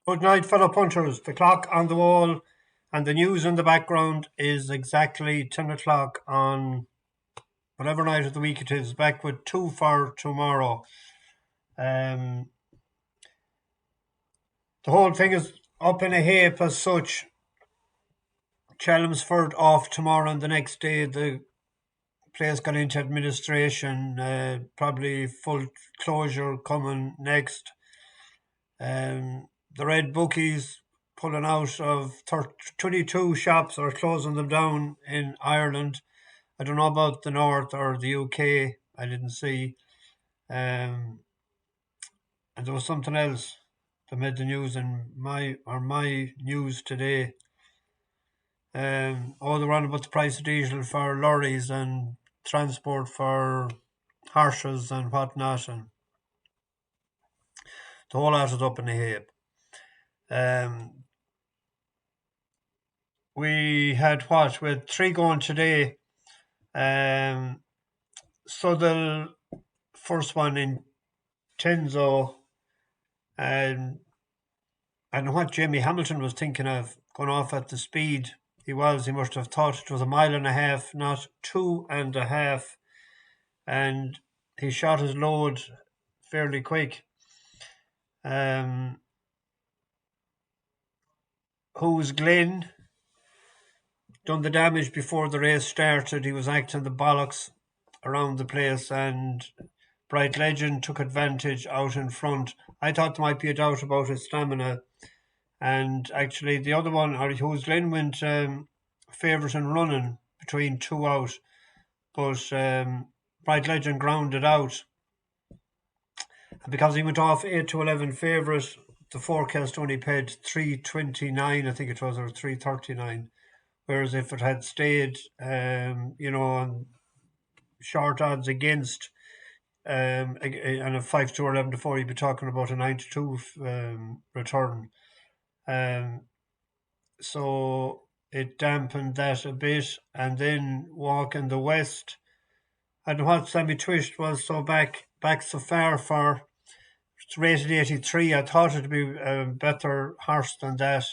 Good night, fellow punchers. The clock on the wall and the news in the background is exactly 10 o'clock on whatever night of the week it is. Back with two for tomorrow. Um, the whole thing is up in a heap as such. Chelmsford off tomorrow, and the next day the place got into administration. Probably full closure coming next. The Red Bookies pulling out of 22 shops or closing them down in Ireland. I don't know about the North or the UK. I didn't see. Um, and there was something else that made the news in my news today. They're on about the price of diesel for lorries and transport for horses and whatnot, and the whole lot is up in the heap. Um, we had what? We had three going today. So the first one in Tenzo, and I don't know what Jamie Hamilton was thinking of going off at the speed he was. He must have thought it was a mile and a half, not 2.5, and he shot his load fairly quick. Who's Glenn done the damage before the race started. He was acting the bollocks around the place, and Bright Legend took advantage out in front. I thought there might be a doubt about his stamina, and actually the other one, or Who's Glenn, went favourite in running between two out, but Bright Legend grounded out. And because he went off 8 to 11 favourite, the forecast only paid 3.29, I think it was, or 3.39. Whereas if it had stayed, on short odds against, and a 5 to 11 to 4, you'd be talking about a 9 to 2 return. So it dampened that a bit. And then Walk in the West. I don't know what Sammy Twist was so back so far for. It's rated 83. I thought it'd be a better horse than that.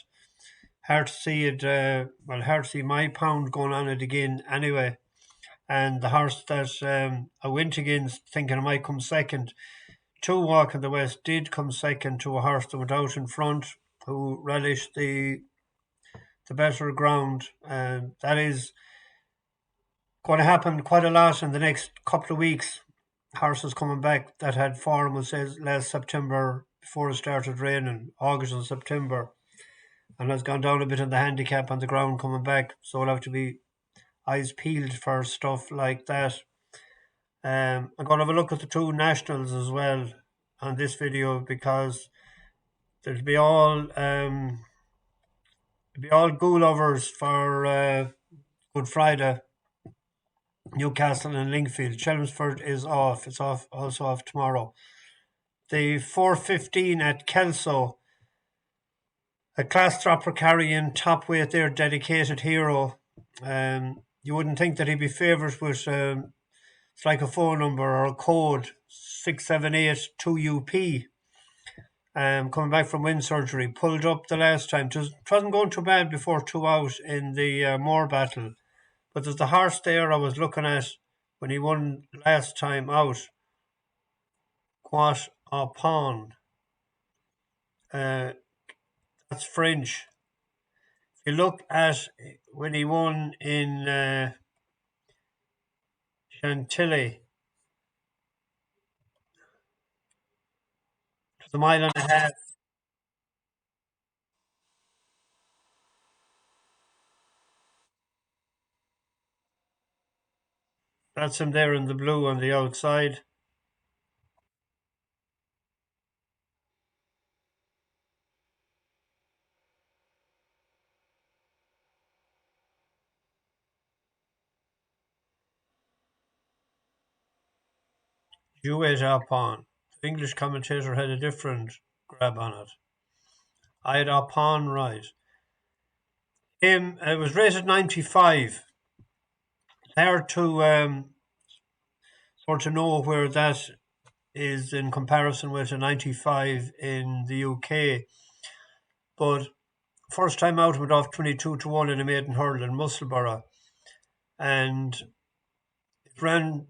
Hard to see it. Hard to see my pound going on it again anyway. And the horse that I went against, thinking I might come second, to Walk in the West, did come second to a horse that went out in front, who relished the better ground. And that is going to happen quite a lot in the next couple of weeks. Horses coming back that had form was last September before it started raining, August and September, and has gone down a bit in the handicap on the ground coming back. So we'll have to be eyes peeled for stuff like that. I'm going to have a look at the two nationals as well on this video, because there'll be all go lovers for Good Friday. Newcastle and Lingfield. Chelmsford is off. It's also off tomorrow. The 4:15 at Kelso. A class dropper carrying top weight there, Dedicated Hero. You wouldn't think that he'd be favourite with it's like a phone number or a code 678 2UP. Coming back from wind surgery, pulled up the last time. It wasn't going too bad before two out in the Moor battle. But there's the horse there I was looking at when he won last time out, Guet Apens. That's French. If you look at when he won in Chantilly, it was a mile and a half. That's him there in the blue on the outside. Guet Apens. The English commentator had a different grab on it. I had Apens right. It was rated 95. Hard to sort of know where that is in comparison with a 95 in the UK. But first time out, went off 22-1 in a maiden hurl in Musselburgh, and it ran,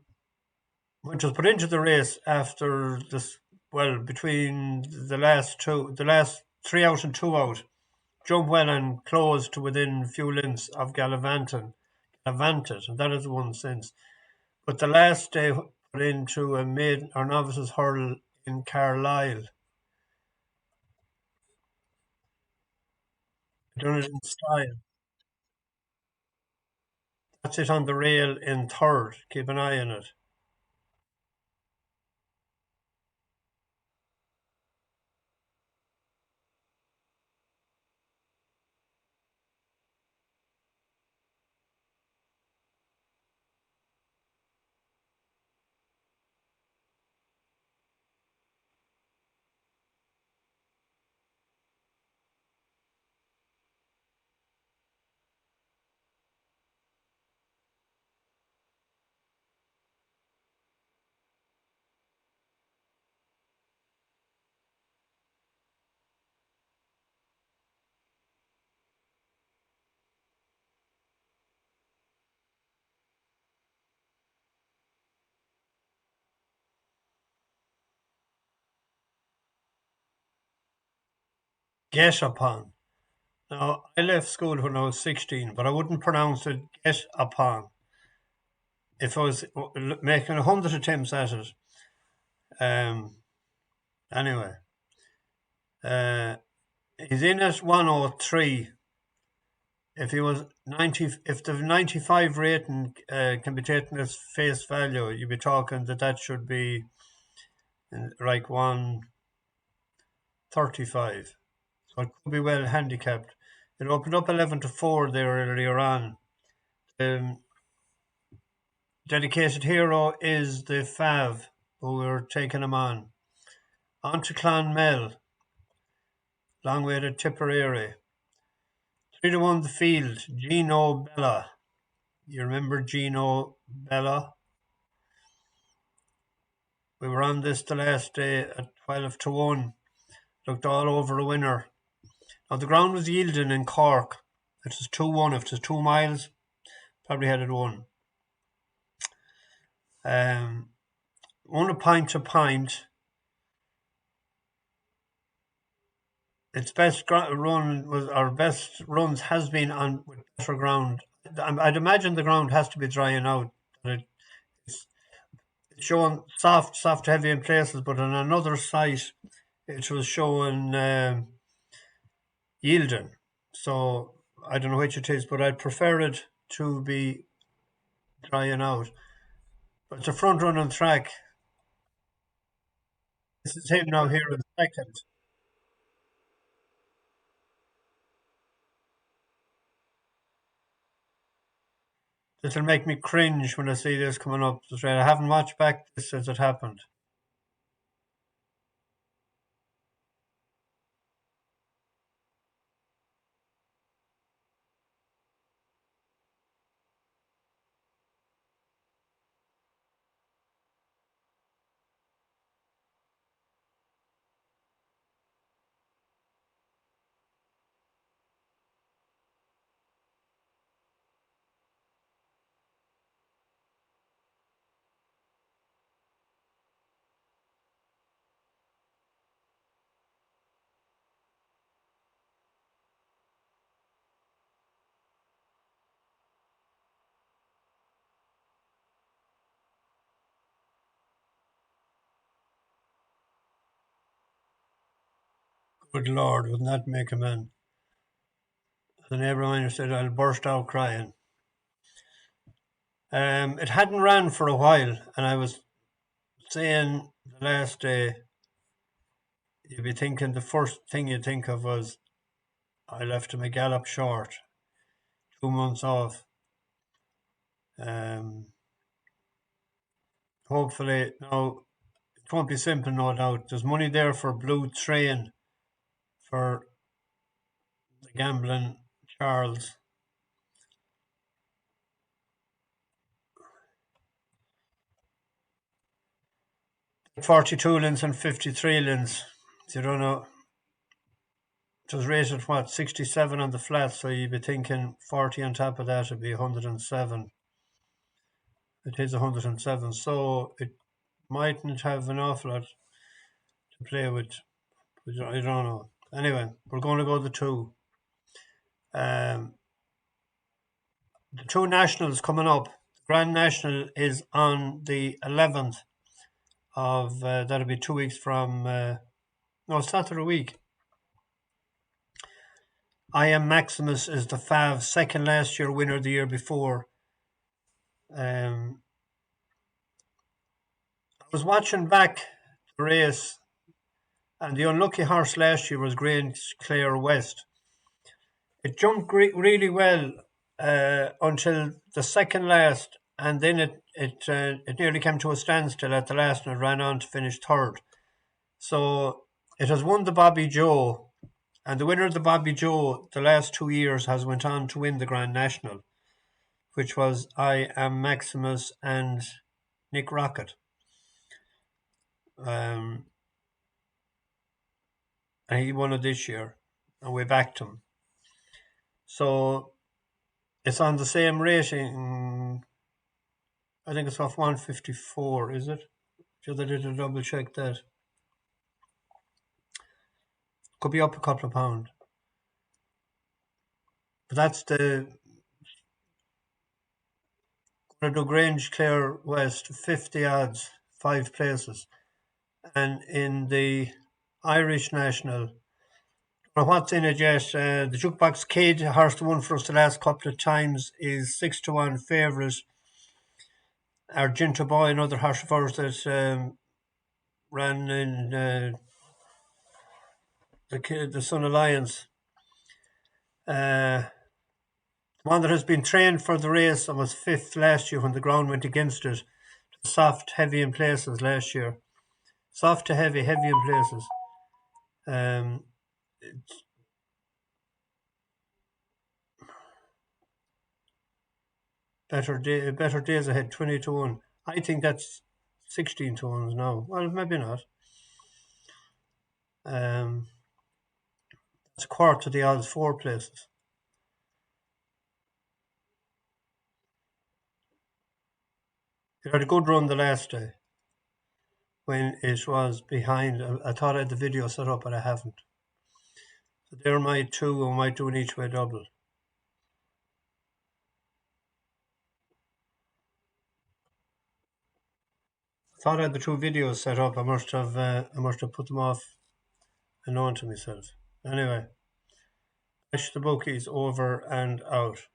which was put into the race after this, well, between the last three out and two out, jumped well and closed to within a few lengths of Gallivanted, and that has won since. But the last day put into a maiden or novices hurl in Carlisle. Done it in style. That's it on the rail in third. Keep an eye on it. Guess upon. Now, I left school when I was 16, but I wouldn't pronounce it get upon. If I was making 100 attempts at it. Um, anyway, uh, he's in at 103. If he was 90, if the 95 rating can be taken as face value, you'd be talking that should be like 135. So it could be well handicapped. It opened up 11-4 there earlier on. Um, Dedicated hero is the Fav, who we're taking him on. On to Clonmel, long way to Tipperary. 3-1 the field, Gino Bella. You remember Gino Bella? We were on this the last day at 12-1. Looked all over a winner. Now the ground was yielding in Cork. It was 2-1. If it was 2 miles, probably had it won. Won a pint to pint. Its best runs has been on with better ground. I'd imagine the ground has to be drying out. It's showing soft, heavy in places, but on another site, it was showing yielding. So I don't know which it is, but I'd prefer it to be drying out. But it's a front running track. This is him now here in second. This'll make me cringe when I see this coming up. I haven't watched back this since it happened. Good Lord, wouldn't that make a man? The neighbour of mine said, I'll burst out crying. It hadn't ran for a while, and I was saying the last day, you'd be thinking the first thing you'd think of was, I left him a gallop short, 2 months off. Um, Hopefully, now, it won't be simple, no doubt. There's money there for Blue Train for the gambling Charles. 42 lins and 53 lins. So you don't know. It was rated what 67 on the flat, so you'd be thinking 40 on top of that would be 107. It is 107, so it mightn't have an awful lot to play with. I don't know. Anyway, we're going to go the two. Um, the two nationals coming up. The Grand National is on the 11th of, that'll be 2 weeks from, no, it's not a week. I Am Maximus is the Fav, second last year winner the year before. I was watching back the race, and the unlucky horse last year was Grangeclare West. It jumped really well until the second last, and then it nearly came to a standstill at the last, and it ran on to finish third. So it has won the Bobby Joe, and the winner of the Bobby Joe the last 2 years has went on to win the Grand National, which was I Am Maximus and Nick Rocket. And he won it this year, and we backed him. So it's on the same rating. I think it's off 154, is it? Just I did a double check that. Could be up a couple of pound. But that's the going to do Grangeclare West, 50 odds, 5 places. And in the Irish National, what's in it yet? The Jukebox Kid, horse the one for us the last couple of times, is 6-1 favourite. Argento Boy, another horse of ours that ran in the Sun Alliance. One that has been trained for the race and was fifth last year when the ground went against it. Soft, heavy in places last year. Soft to heavy, heavy in places. Better days ahead, 20-1. I think that's 16-1 now. Well, maybe not. It's a quarter to the odds, 4 places. It had a good run the last day when it was behind. I thought I had the video set up, but I haven't. So there are my two, I might do an each way double. I thought I had the two videos set up. I must have put them off and known to myself. Anyway, Catch the Bookies over and out.